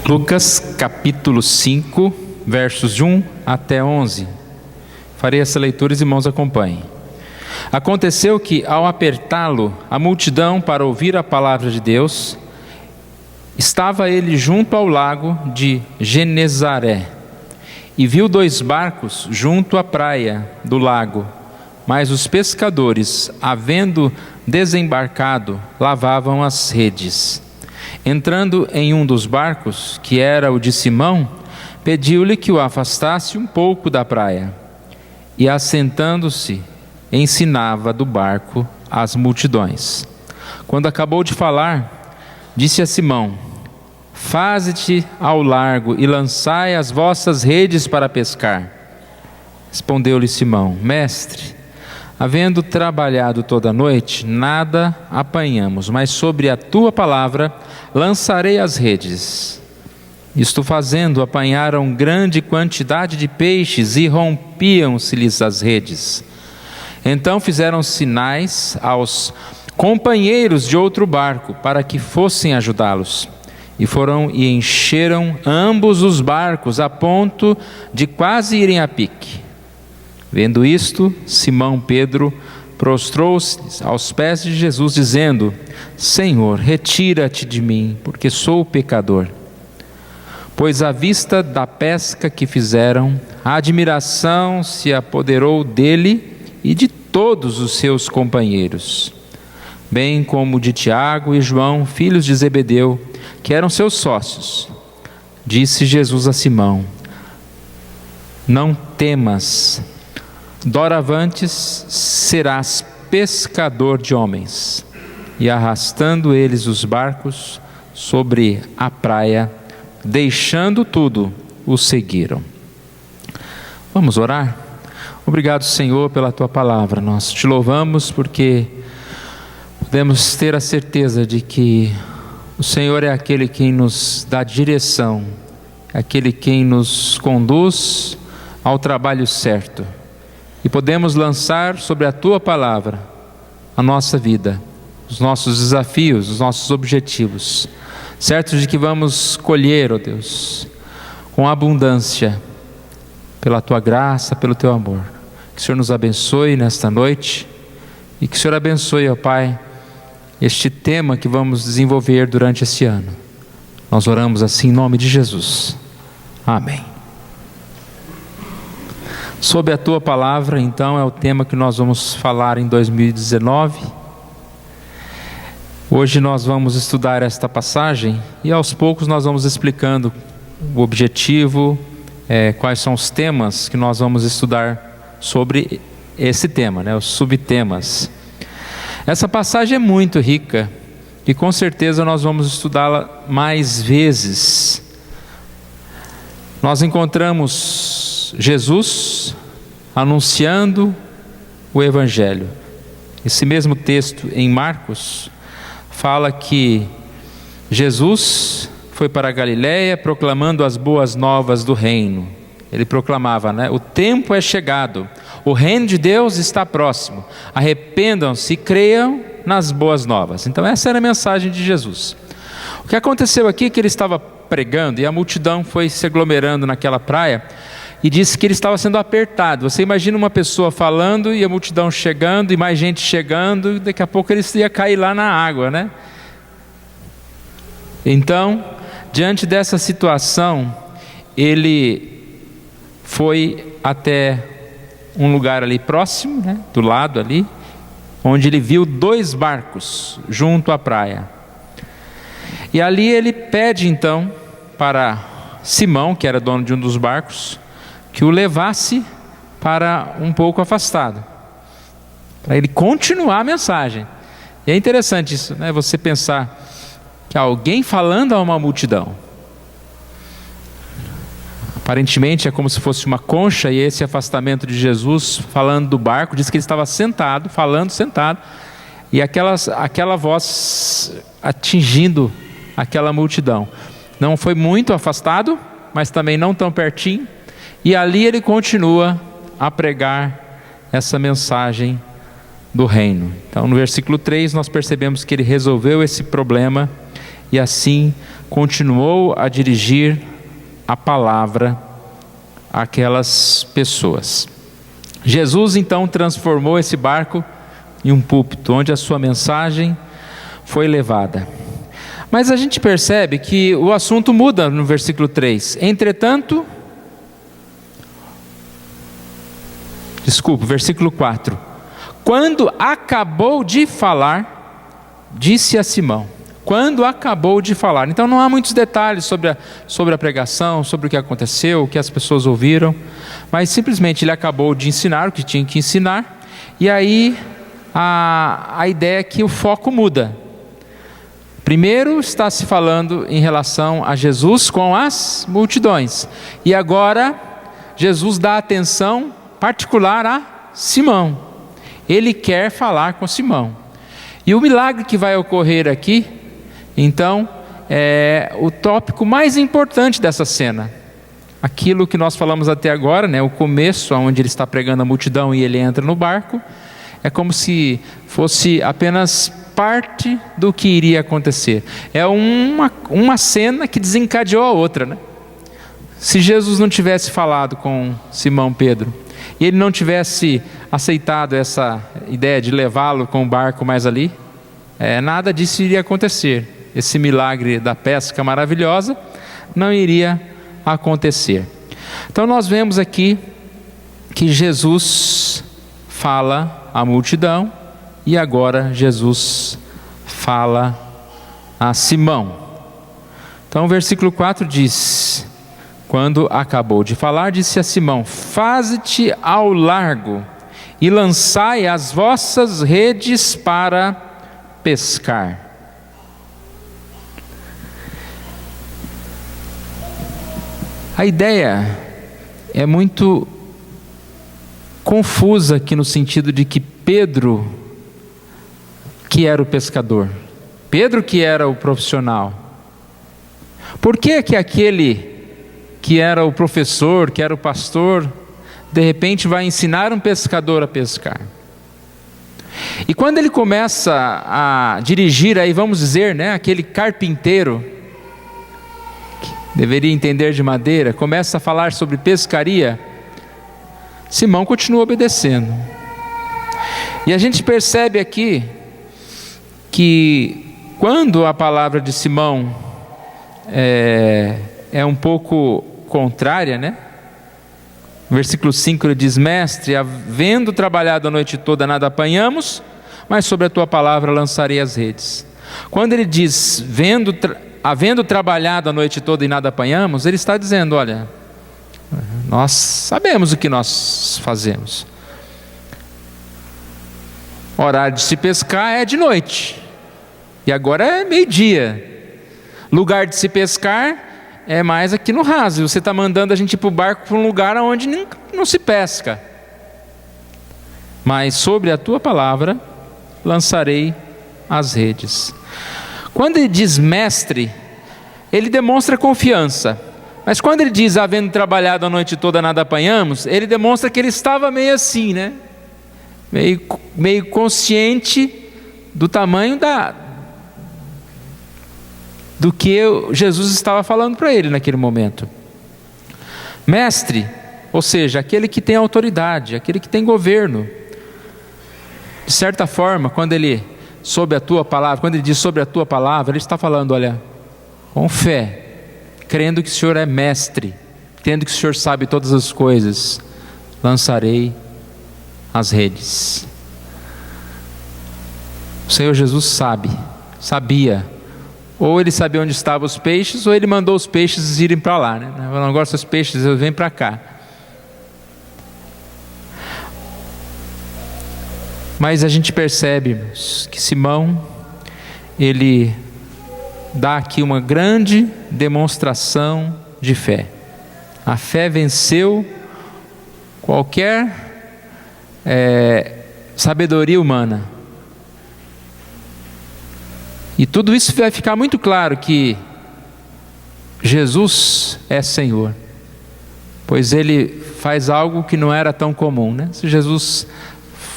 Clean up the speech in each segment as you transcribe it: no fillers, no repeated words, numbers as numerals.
Lucas capítulo 5, versos de 1 até 11. Farei essa leitura, os irmãos acompanhem. Aconteceu que, ao apertá-lo a multidão para ouvir a palavra de Deus, estava ele junto ao lago de Genezaré, e viu 2 barcos junto à praia do lago, mas os pescadores, havendo desembarcado, lavavam as redes. Entrando em um dos barcos, que era o de Simão, pediu-lhe que o afastasse um pouco da praia, e assentando-se, ensinava do barco as multidões. Quando acabou de falar, disse a Simão: faze-te ao largo e lançai as vossas redes para pescar. Respondeu-lhe Simão: mestre, havendo trabalhado toda a noite, nada apanhamos, mas sobre a tua palavra lançarei as redes. Isto fazendo, apanharam grande quantidade de peixes e rompiam-se-lhes as redes. Então fizeram sinais aos companheiros de outro barco para que fossem ajudá-los. E foram e encheram ambos os barcos a ponto de quase irem a pique. Vendo isto, Simão Pedro prostrou-se aos pés de Jesus, dizendo: Senhor, retira-te de mim, porque sou pecador. Pois à vista da pesca que fizeram, a admiração se apoderou dele e de todos os seus companheiros, bem como de Tiago e João, filhos de Zebedeu, que eram seus sócios. Disse Jesus a Simão: não temas, doravantes serás pescador de homens. E arrastando eles os barcos sobre a praia, deixando tudo, o seguiram. Vamos orar? Obrigado, Senhor, pela Tua palavra. Nós te louvamos porque podemos ter a certeza de que o Senhor é aquele quem nos dá direção, é aquele quem nos conduz ao trabalho certo. E podemos lançar sobre a Tua palavra a nossa vida, os nossos desafios, os nossos objetivos, certos de que vamos colher, ó Deus, com abundância, pela Tua graça, pelo Teu amor. Que o Senhor nos abençoe nesta noite e que o Senhor abençoe, ó Pai, este tema que vamos desenvolver durante este ano. Nós oramos assim em nome de Jesus. Amém. Sob a Tua palavra, então, é o tema que nós vamos falar em 2019. Hoje nós vamos estudar esta passagem e aos poucos nós vamos explicando o objetivo, quais são os temas que nós vamos estudar sobre esse tema, os subtemas. Essa passagem é muito rica e com certeza nós vamos estudá-la mais vezes. Nós encontramos Jesus anunciando o Evangelho. Esse mesmo texto em Marcos fala que Jesus foi para a Galiléia proclamando as boas novas do reino. Ele proclamava, o tempo é chegado, o reino de Deus está próximo, arrependam-se e creiam nas boas novas. Então essa era a mensagem de Jesus. O que aconteceu aqui é que ele estava pregando e a multidão foi se aglomerando naquela praia e disse que ele estava sendo apertado. Você imagina uma pessoa falando e a multidão chegando e mais gente chegando, e daqui a pouco ele ia cair lá na água, Então, diante dessa situação, ele foi até um lugar ali próximo, do lado ali, onde ele viu 2 barcos junto à praia. E ali ele pede então para Simão, que era dono de um dos barcos, que o levasse para um pouco afastado, para ele continuar a mensagem. E é interessante isso, você pensar que alguém falando a uma multidão, aparentemente é como se fosse uma concha, e esse afastamento de Jesus falando do barco, diz que ele estava sentado, falando sentado, e aquela voz atingindo aquela multidão. Não foi muito afastado, mas também não tão pertinho, e ali ele continua a pregar essa mensagem do reino. Então no versículo 3 nós percebemos que ele resolveu esse problema e assim continuou a dirigir a palavra àquelas pessoas. Jesus então transformou esse barco em um púlpito, onde a sua mensagem foi levada. Mas a gente percebe que o assunto muda no versículo 3. Versículo 4. Quando acabou de falar, disse a Simão. Quando acabou de falar. Então não há muitos detalhes sobre a pregação, sobre o que aconteceu, o que as pessoas ouviram, mas simplesmente ele acabou de ensinar o que tinha que ensinar, e aí a ideia é que o foco muda. Primeiro está se falando em relação a Jesus com as multidões, e agora Jesus dá atenção particular a Simão. Ele quer falar com Simão, e o milagre que vai ocorrer aqui, então, é o tópico mais importante dessa cena. Aquilo que nós falamos até agora, né, o começo, onde ele está pregando a multidão e ele entra no barco, é como se fosse apenas parte do que iria acontecer. É uma cena que desencadeou a outra, né? Se Jesus não tivesse falado com Simão Pedro, e ele não tivesse aceitado essa ideia de levá-lo com o barco mais ali, nada disso iria acontecer. Esse milagre da pesca maravilhosa não iria acontecer. Então nós vemos aqui que Jesus fala à multidão, e agora Jesus fala a Simão. Então o versículo 4 diz: quando acabou de falar, disse a Simão: faze-te ao largo e lançai as vossas redes para pescar. A ideia é muito confusa aqui, no sentido de que Pedro, que era o pescador, Pedro que era o profissional, por que que aquele que era o professor, que era o pastor, de repente vai ensinar um pescador a pescar? E quando ele começa a dirigir, aí vamos dizer, né, aquele carpinteiro, deveria entender de madeira, começa a falar sobre pescaria, Simão continua obedecendo. E a gente percebe aqui que quando a palavra de Simão é um pouco contrária, né? Versículo 5 ele diz: mestre, havendo trabalhado a noite toda nada apanhamos, mas sobre a tua palavra lançarei as redes. Quando ele diz havendo trabalhado a noite toda e nada apanhamos, ele está dizendo: olha, nós sabemos o que nós fazemos. Horário de se pescar é de noite, e agora é meio-dia. Lugar de se pescar é mais aqui no raso. Você está mandando a gente ir para o barco para um lugar onde não se pesca. Mas sobre a tua palavra lançarei as redes. Quando ele diz mestre, ele demonstra confiança. Mas quando ele diz havendo trabalhado a noite toda nada apanhamos, ele demonstra que ele estava meio assim, né? Meio consciente do tamanho do que Jesus estava falando para ele naquele momento. Mestre, ou seja, aquele que tem autoridade, aquele que tem governo. De certa forma, quando ele sobre a tua palavra, quando ele diz sobre a tua palavra, ele está falando: olha, com fé, crendo que o Senhor é mestre, crendo que o Senhor sabe todas as coisas, lançarei as redes. O Senhor Jesus sabia, ou ele sabia onde estavam os peixes, ou ele mandou os peixes irem para lá, né? Agora seus peixes, vêm para cá. Mas a gente percebe que Simão, ele dá aqui uma grande demonstração de fé. A fé venceu qualquer sabedoria humana. E tudo isso vai ficar muito claro que Jesus é Senhor, pois ele faz algo que não era tão comum, né? Se Jesus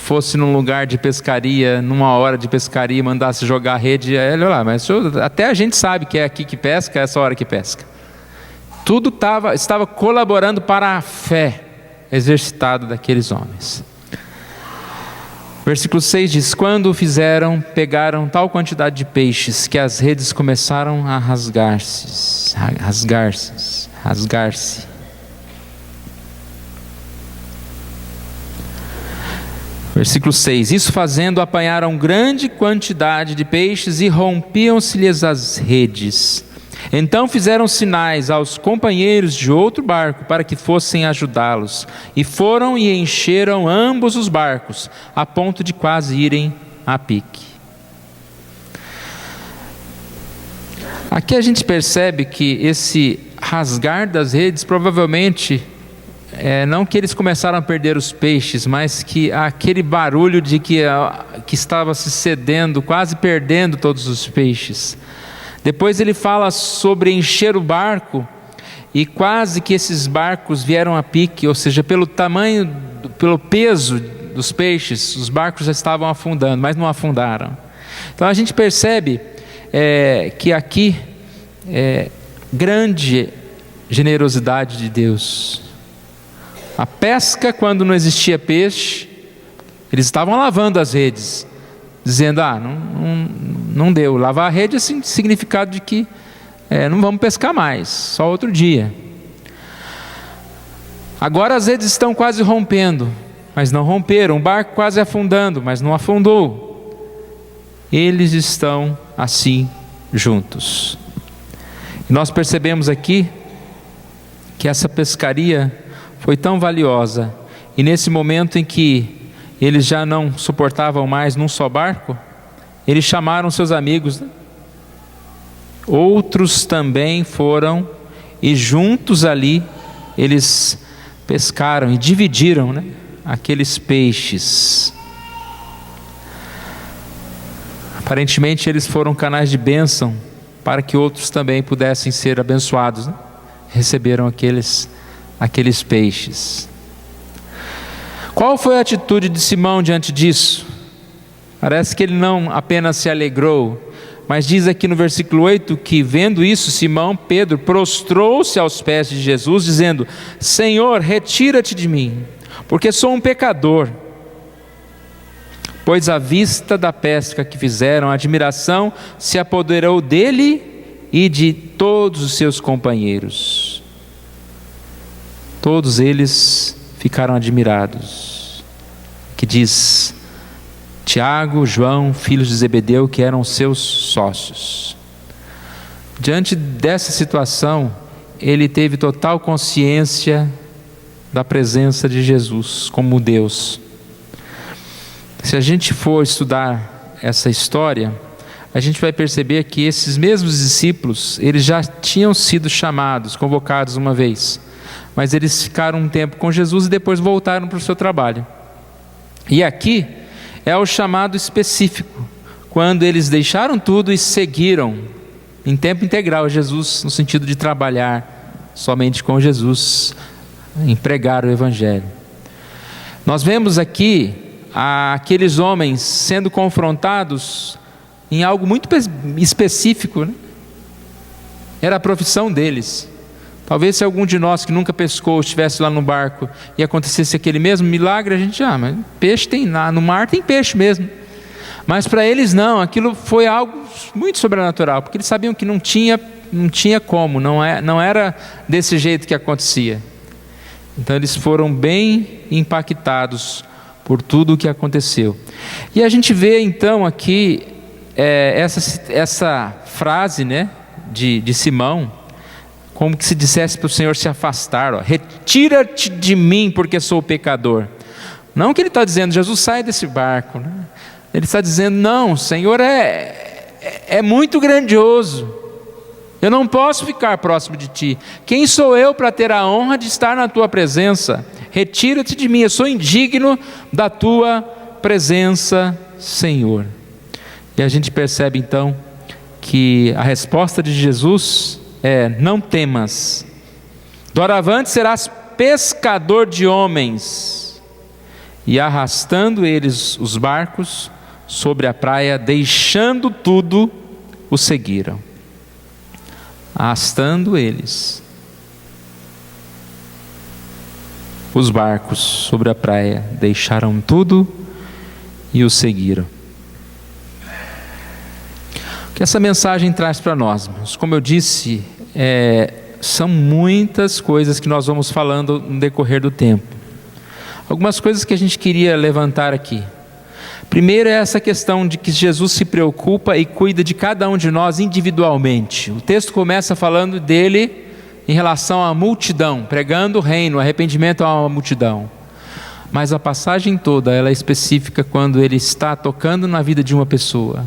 fosse num lugar de pescaria, numa hora de pescaria, e mandasse jogar a rede, olha lá, mas até a gente sabe que é aqui que pesca, é essa hora que pesca. Tudo estava colaborando para a fé exercitada daqueles homens. Versículo 6 diz: quando o fizeram, pegaram tal quantidade de peixes que as redes começaram a rasgar-se. Versículo 6: isso fazendo, apanharam grande quantidade de peixes e rompiam-se-lhes as redes. Então fizeram sinais aos companheiros de outro barco para que fossem ajudá-los. E foram e encheram ambos os barcos, a ponto de quase irem a pique. Aqui a gente percebe que esse rasgar das redes, provavelmente, não que eles começaram a perder os peixes, mas que aquele barulho de que estava se cedendo, quase perdendo todos os peixes. Depois ele fala sobre encher o barco, e quase que esses barcos vieram a pique, ou seja, pelo tamanho, pelo peso dos peixes, os barcos já estavam afundando, mas não afundaram. Então a gente percebe que aqui grande generosidade de Deus. A pesca, quando não existia peixe, eles estavam lavando as redes, dizendo, não deu. Lavar a rede é significado de que não vamos pescar mais, só outro dia. Agora as redes estão quase rompendo, mas não romperam. O barco quase afundando, mas não afundou. Eles estão assim juntos. E nós percebemos aqui que essa pescaria foi tão valiosa, e nesse momento em que eles já não suportavam mais num só barco, eles chamaram seus amigos, né? Outros também foram, e juntos ali eles pescaram e dividiram, né, aqueles peixes. Aparentemente eles foram canais de bênção para que outros também pudessem ser abençoados, né? Receberam aqueles peixes. Qual foi a atitude de Simão diante disso? Parece que ele não apenas se alegrou, mas diz aqui no versículo 8 que, vendo isso, Simão Pedro prostrou-se aos pés de Jesus, dizendo: Senhor, retira-te de mim, porque sou um pecador. Pois à vista da pesca que fizeram, a admiração se apoderou dele e de todos os seus companheiros. Todos eles ficaram admirados. Que diz Tiago, João, filhos de Zebedeu, que eram seus sócios. Diante dessa situação, ele teve total consciência da presença de Jesus como Deus. Se a gente for estudar essa história, a gente vai perceber que esses mesmos discípulos, eles já tinham sido chamados, convocados uma vez, mas eles ficaram um tempo com Jesus e depois voltaram para o seu trabalho. E aqui é o chamado específico, quando eles deixaram tudo e seguiram em tempo integral Jesus, no sentido de trabalhar somente com Jesus, em pregar o Evangelho. Nós vemos aqui aqueles homens sendo confrontados em algo muito específico, né? Era a profissão deles. Talvez se algum de nós que nunca pescou estivesse lá no barco e acontecesse aquele mesmo milagre, a gente, mas peixe tem lá, no mar tem peixe mesmo. Mas para eles não, aquilo foi algo muito sobrenatural, porque eles sabiam que não tinha como, não era desse jeito que acontecia. Então eles foram bem impactados por tudo o que aconteceu. E a gente vê então aqui essa frase, né, de Simão, como que se dissesse para o Senhor se afastar, retira-te de mim porque sou pecador. Não que ele está dizendo, Jesus, sai desse barco, né? Ele está dizendo, não, o Senhor é muito grandioso, eu não posso ficar próximo de ti. Quem sou eu para ter a honra de estar na tua presença? Retira-te de mim, eu sou indigno da tua presença, Senhor. E a gente percebe então que a resposta de Jesus é: não temas, doravante serás pescador de homens. E arrastando eles os barcos sobre a praia, deixando tudo, o seguiram. Arrastando eles os barcos sobre a praia, deixaram tudo e o seguiram. O que essa mensagem traz para nós, irmãos? Como eu disse, são muitas coisas que nós vamos falando no decorrer do tempo. Algumas coisas que a gente queria levantar aqui. Primeiro é essa questão de que Jesus se preocupa e cuida de cada um de nós individualmente. O texto começa falando dele em relação à multidão, pregando o reino, arrependimento a uma multidão. Mas a passagem toda ela é específica quando ele está tocando na vida de uma pessoa.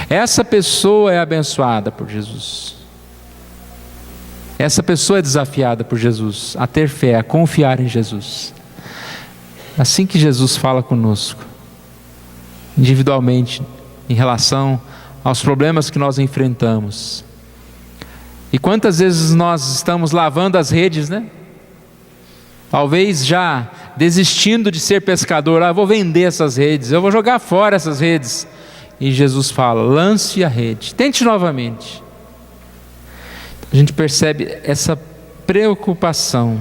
Essa pessoa é abençoada por Jesus. Essa pessoa é desafiada por Jesus a ter fé, a confiar em Jesus. Assim que Jesus fala conosco, individualmente, em relação aos problemas que nós enfrentamos. E quantas vezes nós estamos lavando as redes, né? Talvez já desistindo de ser pescador. Vou vender essas redes, eu vou jogar fora essas redes. E Jesus fala, lance a rede, tente novamente. A gente percebe essa preocupação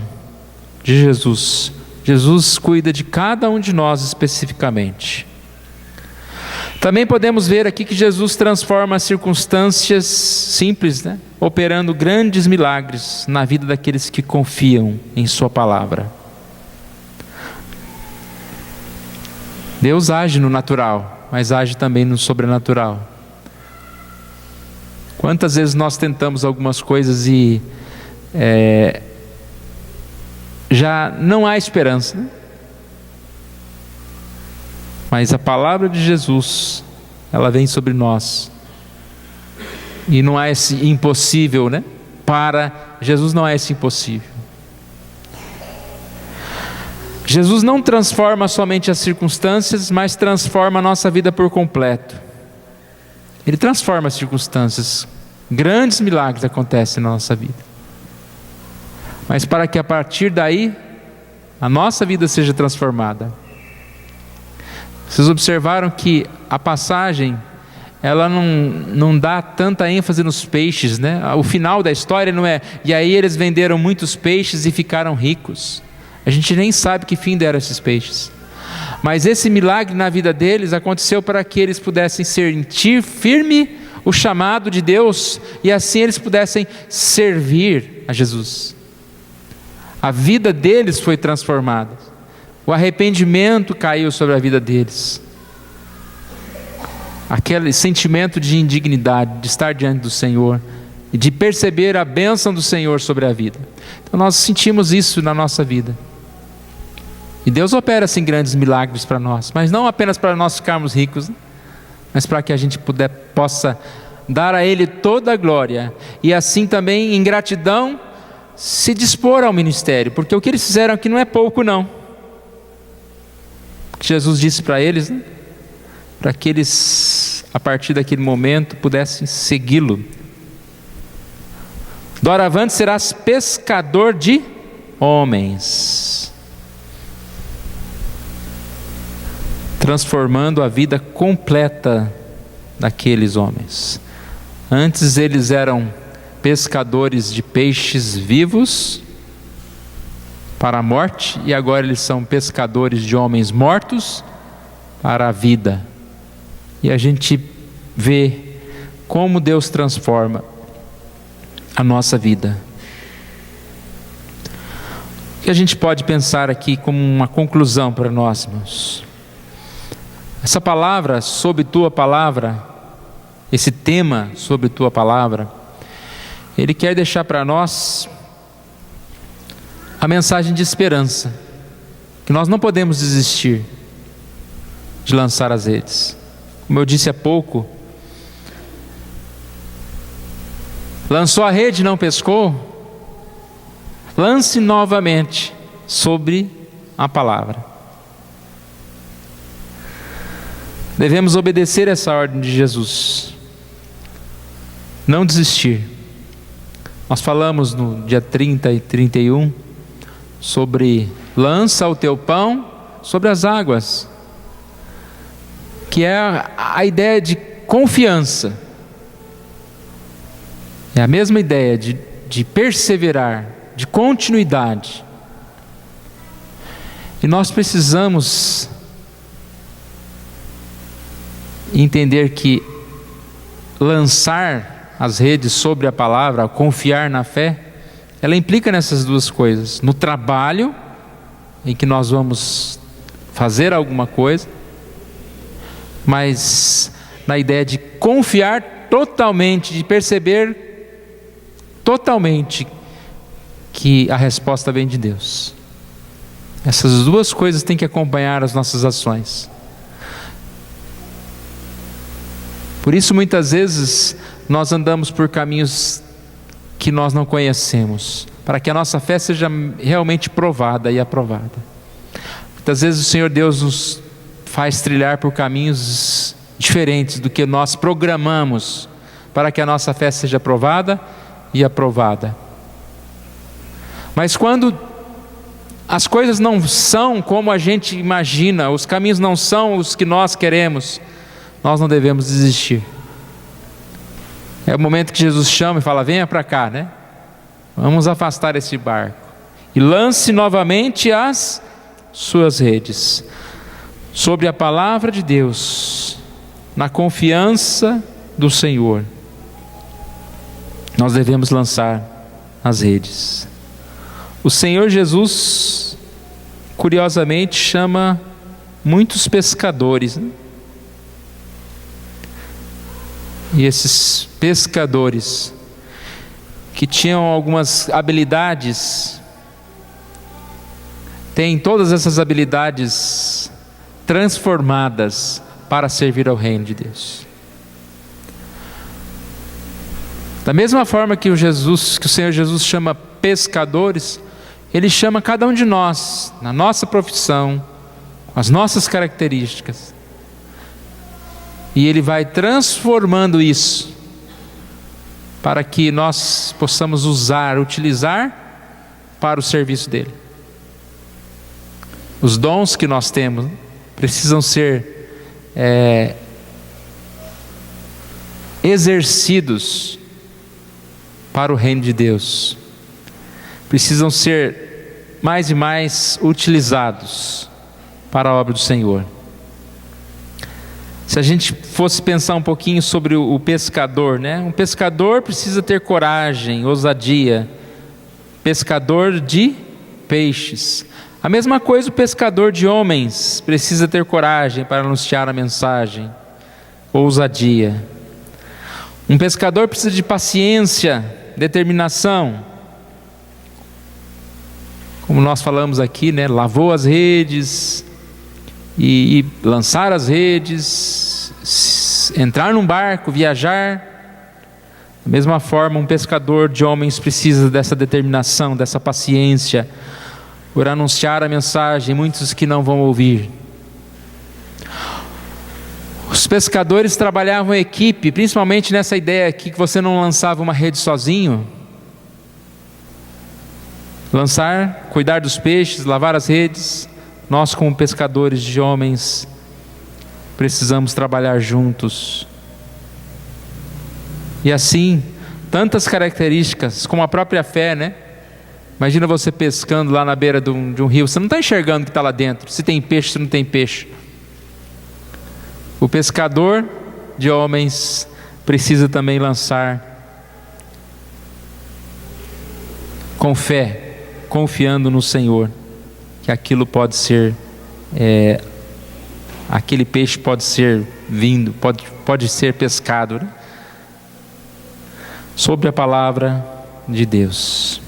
de Jesus. Jesus cuida de cada um de nós especificamente. Também podemos ver aqui que Jesus transforma circunstâncias simples, né? Operando grandes milagres na vida daqueles que confiam em sua palavra. Deus age no natural, mas age também no sobrenatural. Quantas vezes nós tentamos algumas coisas e já não há esperança, né? Mas a palavra de Jesus, ela vem sobre nós. E não há esse impossível, né? Para Jesus não há esse impossível. Jesus não transforma somente as circunstâncias, mas transforma a nossa vida por completo. Ele transforma as circunstâncias. Grandes milagres acontecem na nossa vida. Mas para que a partir daí, a nossa vida seja transformada. Vocês observaram que a passagem, ela não dá tanta ênfase nos peixes, né? O final da história não é, e aí eles venderam muitos peixes e ficaram ricos. A gente nem sabe que fim deram esses peixes. Mas esse milagre na vida deles aconteceu para que eles pudessem sentir firme o chamado de Deus e assim eles pudessem servir a Jesus. A vida deles foi transformada. O arrependimento caiu sobre a vida deles. Aquele sentimento de indignidade, de estar diante do Senhor e de perceber a bênção do Senhor sobre a vida. Então nós sentimos isso na nossa vida. E Deus opera assim grandes milagres para nós, mas não apenas para nós ficarmos ricos, né? Mas para que a gente possa dar a Ele toda a glória e assim também em gratidão se dispor ao ministério, porque o que eles fizeram aqui não é pouco não. Jesus disse para eles, né? Para que eles a partir daquele momento pudessem segui-lo. Doravante serás pescador de homens, transformando a vida completa daqueles homens. Antes eles eram pescadores de peixes vivos para a morte, e agora eles são pescadores de homens mortos para a vida. E a gente vê como Deus transforma a nossa vida. O que a gente pode pensar aqui como uma conclusão para nós, irmãos? Essa palavra, sob tua palavra, esse tema sobre tua palavra, ele quer deixar para nós a mensagem de esperança, que nós não podemos desistir de lançar as redes. Como eu disse há pouco, lançou a rede e não pescou? Lance novamente sobre a palavra. Devemos obedecer essa ordem de Jesus, não desistir. Nós falamos no dia 30 e 31 sobre lança o teu pão sobre as águas, que é a ideia de confiança. É a mesma ideia de perseverar, de continuidade. E nós precisamos entender que lançar as redes sobre a palavra, confiar na fé, ela implica nessas duas coisas: no trabalho, em que nós vamos fazer alguma coisa, mas na ideia de confiar totalmente, de perceber totalmente que a resposta vem de Deus. Essas duas coisas têm que acompanhar as nossas ações. Por isso, muitas vezes, nós andamos por caminhos que nós não conhecemos, para que a nossa fé seja realmente provada e aprovada. Muitas vezes o Senhor Deus nos faz trilhar por caminhos diferentes do que nós programamos, para que a nossa fé seja provada e aprovada. Mas quando as coisas não são como a gente imagina, os caminhos não são os que nós queremos, nós não devemos desistir. É o momento que Jesus chama e fala: venha para cá, né? Vamos afastar esse barco e lance novamente as suas redes sobre a palavra de Deus, na confiança do Senhor. Nós devemos lançar as redes. O Senhor Jesus, curiosamente, chama muitos pescadores, né? E esses pescadores, que tinham algumas habilidades, têm todas essas habilidades transformadas para servir ao reino de Deus. Da mesma forma que o Senhor Jesus chama pescadores, Ele chama cada um de nós, na nossa profissão, com as nossas características, e Ele vai transformando isso, para que nós possamos utilizar para o serviço dEle. Os dons que nós temos precisam ser exercidos para o reino de Deus. Precisam ser mais e mais utilizados para a obra do Senhor. Se a gente fosse pensar um pouquinho sobre o pescador, né? Um pescador precisa ter coragem, ousadia. Pescador de peixes. A mesma coisa o pescador de homens precisa ter coragem para anunciar a mensagem, ousadia. Um pescador precisa de paciência, determinação. Como nós falamos aqui, né? Lavou as redes e lançar as redes, entrar num barco, viajar. Da mesma forma, um pescador de homens precisa dessa determinação, dessa paciência, por anunciar a mensagem, muitos que não vão ouvir. Os pescadores trabalhavam em equipe, principalmente nessa ideia aqui, que você não lançava uma rede sozinho. Lançar, cuidar dos peixes, lavar as redes. Nós, como pescadores de homens, precisamos trabalhar juntos. E assim, tantas características, como a própria fé, né? Imagina você pescando lá na beira de um rio, você não está enxergando o que está lá dentro, se tem peixe, se não tem peixe. O pescador de homens precisa também lançar com fé, confiando no Senhor, que aquilo pode ser, aquele peixe pode ser vindo, pode ser pescado, né? Sobre a palavra de Deus.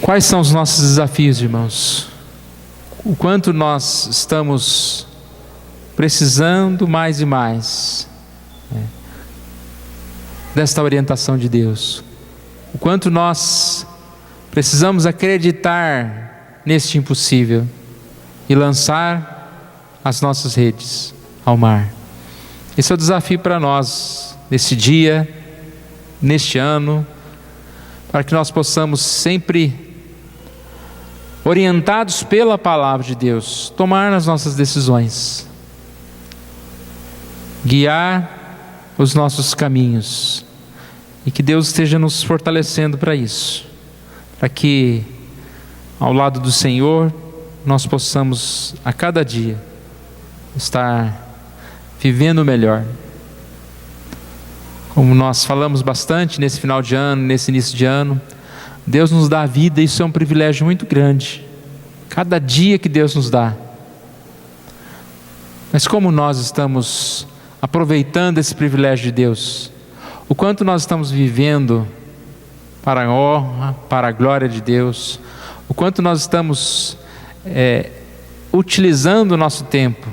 Quais são os nossos desafios, irmãos? O quanto nós estamos precisando mais e mais desta orientação de Deus. O quanto nós precisamos acreditar neste impossível e lançar as nossas redes ao mar. Esse é o desafio para nós nesse dia neste ano, para que nós possamos sempre, orientados pela palavra de Deus, tomar as nossas decisões, guiar os nossos caminhos, e que Deus esteja nos fortalecendo para isso, para que ao lado do Senhor nós possamos a cada dia estar vivendo melhor. Como nós falamos bastante nesse final de ano, nesse início de ano, Deus nos dá a vida, isso é um privilégio muito grande, cada dia que Deus nos dá. Mas como nós estamos aproveitando esse privilégio de Deus? O quanto nós estamos vivendo para a honra, para a glória de Deus? O quanto nós estamos utilizando o nosso tempo,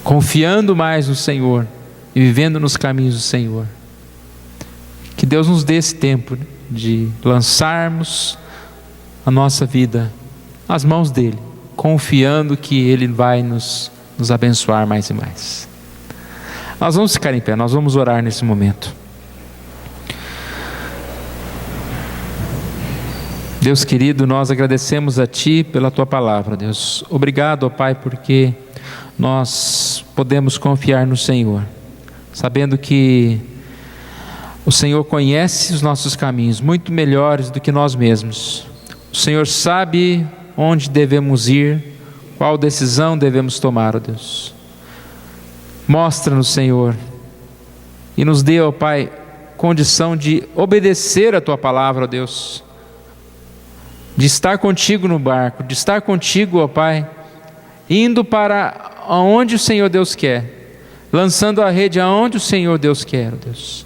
confiando mais no Senhor e vivendo nos caminhos do Senhor? Que Deus nos dê esse tempo de lançarmos a nossa vida nas mãos dEle, confiando que Ele vai nos abençoar mais e mais. Nós vamos ficar em pé, nós vamos orar nesse momento. Deus querido, nós agradecemos a Ti pela Tua palavra, Deus. Obrigado, ó Pai, porque nós podemos confiar no Senhor, sabendo que o Senhor conhece os nossos caminhos muito melhores do que nós mesmos. O Senhor sabe onde devemos ir, qual decisão devemos tomar, ó Deus. Mostra-nos, Senhor, e nos dê, ó Pai, condição de obedecer a Tua palavra, ó Deus, de estar contigo no barco, de estar contigo, ó Pai, indo para onde o Senhor Deus quer, lançando a rede aonde o Senhor Deus quer, ó Deus.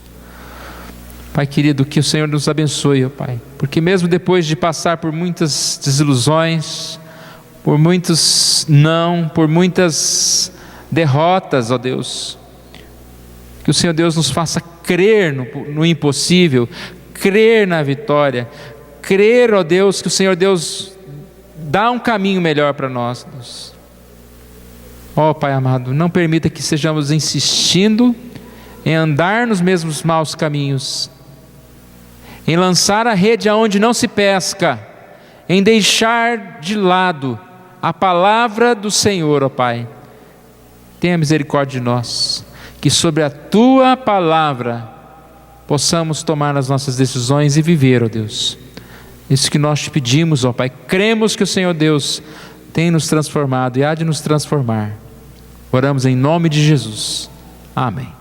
Pai querido, que o Senhor nos abençoe, ó Pai, porque mesmo depois de passar por muitas desilusões, por muitos não, por muitas derrotas, ó Deus, que o Senhor Deus nos faça crer no impossível, crer na vitória, crer, ó Deus, que o Senhor Deus dá um caminho melhor para nós, Deus. Ó Pai amado, não permita que sejamos insistindo em andar nos mesmos maus caminhos, em lançar a rede aonde não se pesca, em deixar de lado a palavra do Senhor, ó Pai. Tenha misericórdia de nós, que sobre a Tua palavra possamos tomar as nossas decisões e viver, ó Deus. Isso que nós te pedimos, ó Pai. Cremos que o Senhor Deus tem nos transformado e há de nos transformar. Oramos em nome de Jesus. Amém.